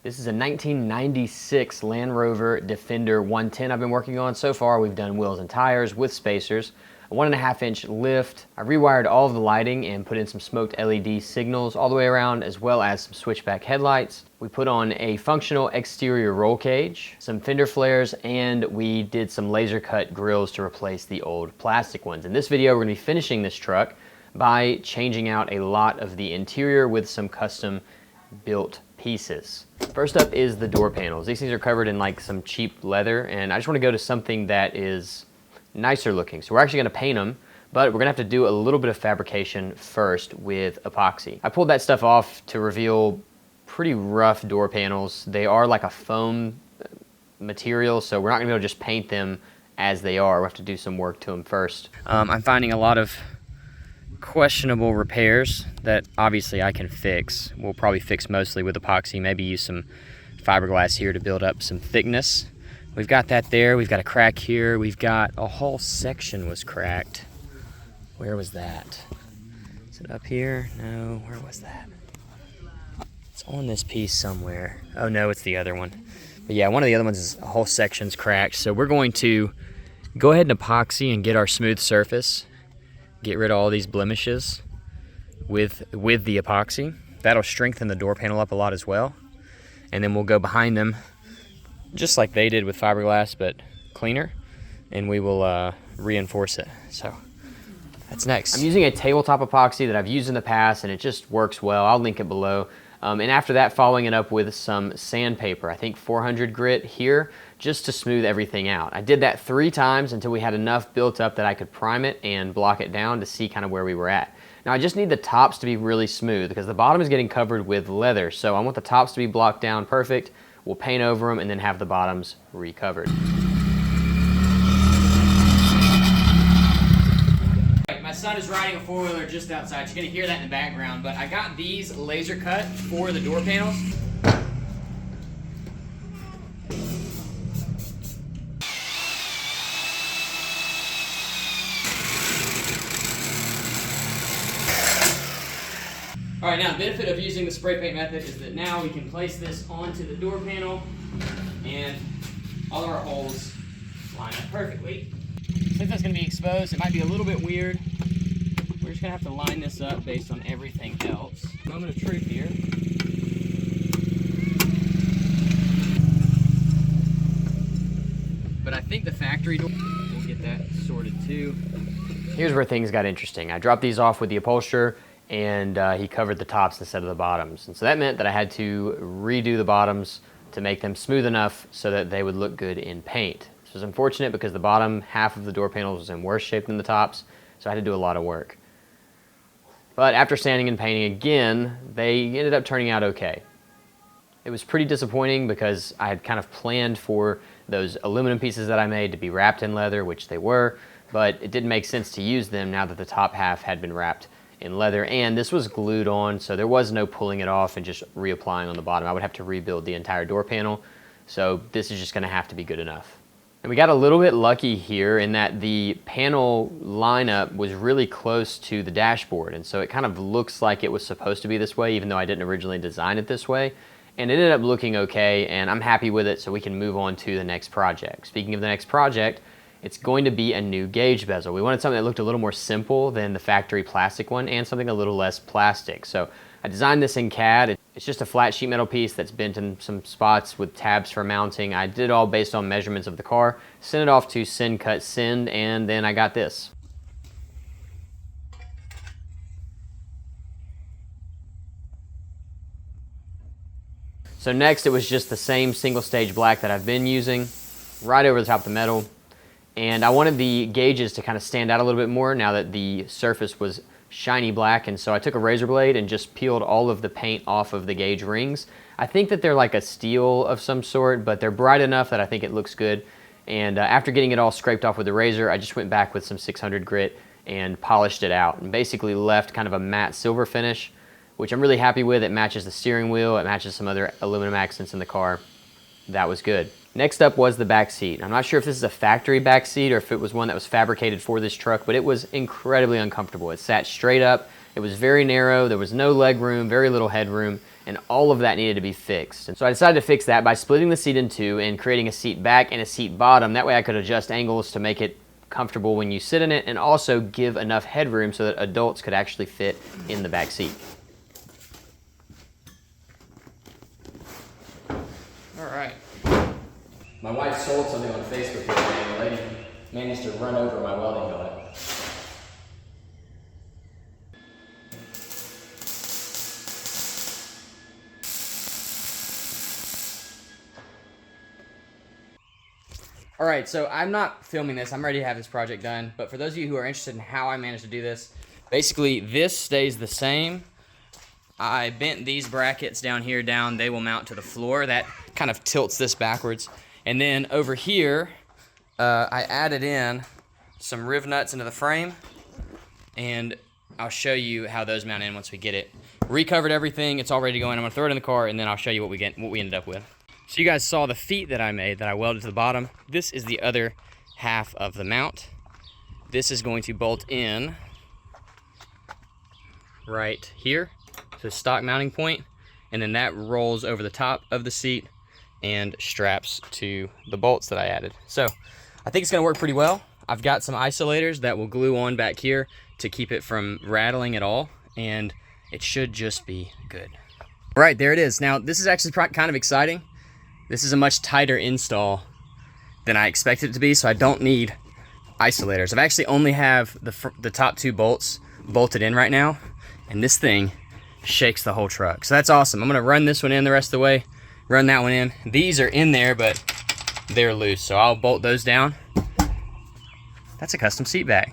This is a 1996 Land Rover Defender 110 I've been working on. So far we've done wheels and tires with spacers, a 1.5-inch lift. I rewired all of the lighting and put in some smoked LED signals all the way around, as well as some switchback headlights. We put on a functional exterior roll cage, some fender flares, and we did some laser cut grills to replace the old plastic ones. In this video we're going to be finishing this truck by changing out a lot of the interior with some custom built pieces. First up is the door panels. These things are covered in like some cheap leather, and I just want to go to something that is nicer looking. So we're actually going to paint them, but we're going to have to do a little bit of fabrication first with epoxy. I pulled that stuff off to reveal pretty rough door panels. They are like a foam material, so we're not going to be able to just paint them as they are. We'll have to do some work to them first. I'm finding a lot of questionable repairs that obviously I can fix. We'll probably fix mostly with epoxy, maybe use some fiberglass here to build up some thickness. We've got that there. We've got a crack here. We've got a whole section was cracked. Where was that? Is it up here? No, where was that? It's on this piece somewhere. Oh no, it's the other one. But yeah, one of the other ones is a whole section's cracked. So we're going to go ahead and epoxy and get our smooth surface. Get rid of all these blemishes with the epoxy. That'll strengthen the door panel up a lot as well. And then we'll go behind them just like they did with fiberglass, but cleaner, and we will reinforce it. So that's next. I'm using a tabletop epoxy that I've used in the past, and it just works well. I'll link it below. And after that, following it up with some sandpaper, I think 400 grit here, just to smooth everything out. I did that 3 times until we had enough built up that I could prime it and block it down to see kind of where we were at. Now I just need the tops to be really smooth because the bottom is getting covered with leather, so I want the tops to be blocked down perfect. We'll paint over them and then have the bottoms recovered. My son is riding a 4-wheeler just outside. You're gonna hear that in the background, but I got these laser cut for the door panels. All right, now the benefit of using the spray paint method is that now we can place this onto the door panel and all of our holes line up perfectly. Since that's gonna be exposed, it might be a little bit weird. We're just gonna have to line this up based on everything else. Moment of truth here. But I think the factory door, we'll get that sorted too. Here's where things got interesting. I dropped these off with the upholsterer, and he covered the tops instead of the bottoms. And so that meant that I had to redo the bottoms to make them smooth enough so that they would look good in paint. This was unfortunate because the bottom half of the door panels was in worse shape than the tops, so I had to do a lot of work. But after sanding and painting again, they ended up turning out okay. It was pretty disappointing because I had kind of planned for those aluminum pieces that I made to be wrapped in leather, which they were, but it didn't make sense to use them now that the top half had been wrapped in leather, and this was glued on, so there was no pulling it off and just reapplying on the bottom. I would have to rebuild the entire door panel, so this is just gonna have to be good enough. And we got a little bit lucky here in that the panel lineup was really close to the dashboard, and so it kind of looks like it was supposed to be this way, even though I didn't originally design it this way. And it ended up looking okay, and I'm happy with it, so we can move on to the next project. Speaking of the next project, it's going to be a new gauge bezel. We wanted something that looked a little more simple than the factory plastic one and something a little less plastic. So I designed this in CAD. It's just a flat sheet metal piece that's bent in some spots with tabs for mounting. I did it all based on measurements of the car, sent it off to Send Cut Send, and then I got this. So next it was just the same single stage black that I've been using, right over the top of the metal. And I wanted the gauges to kind of stand out a little bit more now that the surface was shiny black, and so I took a razor blade and just peeled all of the paint off of the gauge rings. I think that they're like a steel of some sort, but they're bright enough that I think it looks good. And after getting it all scraped off with the razor, I just went back with some 600 grit and polished it out and basically left kind of a matte silver finish, which I'm really happy with. It matches the steering wheel, it matches some other aluminum accents in the car. That was good. Next up was the back seat. I'm not sure if this is a factory back seat or if it was one that was fabricated for this truck, but it was incredibly uncomfortable. It sat straight up, It was very narrow, there was no leg room, very little headroom, and all of that needed to be fixed. And so I decided to fix that by splitting the seat in two and creating a seat back and a seat bottom. That way I could adjust angles to make it comfortable when you sit in it, and also give enough headroom so that adults could actually fit in the back seat. All right. My wife sold something on Facebook the other day, and the lady managed to run over my welding helmet. All right, so I'm not filming this. I'm ready to have this project done. But for those of you who are interested in how I managed to do this, basically this stays the same. I bent these brackets down here down. They will mount to the floor. That kind of tilts this backwards. And then over here, I added in some riv nuts into the frame. And I'll show you how those mount in once we get it. Recovered everything. It's all ready to go in. I'm going to throw it in the car, and then I'll show you what we ended up with. So you guys saw the feet that I made, that I welded to the bottom. This is the other half of the mount. This is going to bolt in right here to the stock mounting point, and then that rolls over the top of the seat and straps to the bolts that I added. So I think it's gonna work pretty well. I've got some isolators that will glue on back here to keep it from rattling at all, and it should just be good. All right, there it is. Now, this is actually kind of exciting. This is a much tighter install than I expected it to be, so I don't need isolators. I've actually only have the top two bolts bolted in right now, and this thing shakes the whole truck. So that's awesome. I'm gonna run this one in the rest of the way, run that one in. These are in there, but they're loose, so I'll bolt those down. That's a custom seat back.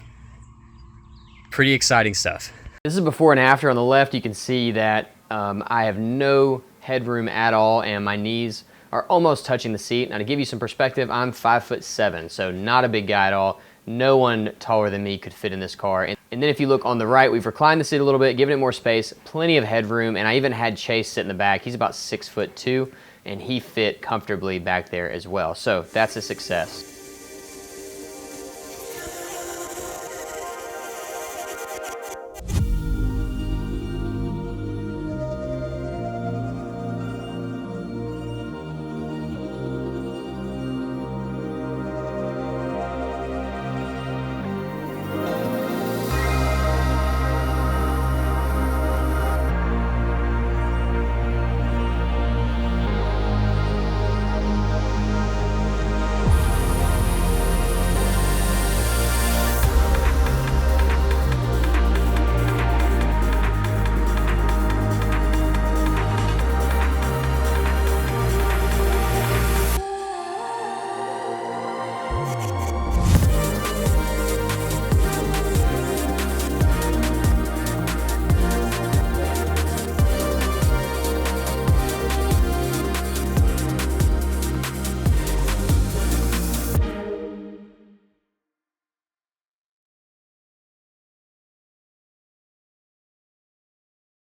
Pretty exciting stuff. This is before and after. On the left, you can see that I have no headroom at all, and my knees are almost touching the seat. Now, to give you some perspective, I'm 5'7", so not a big guy at all. No one taller than me could fit in this car. And then if you look on the right, we've reclined the seat a little bit, given it more space, plenty of headroom, and I even had Chase sit in the back. He's about 6'2", and he fit comfortably back there as well. So that's a success.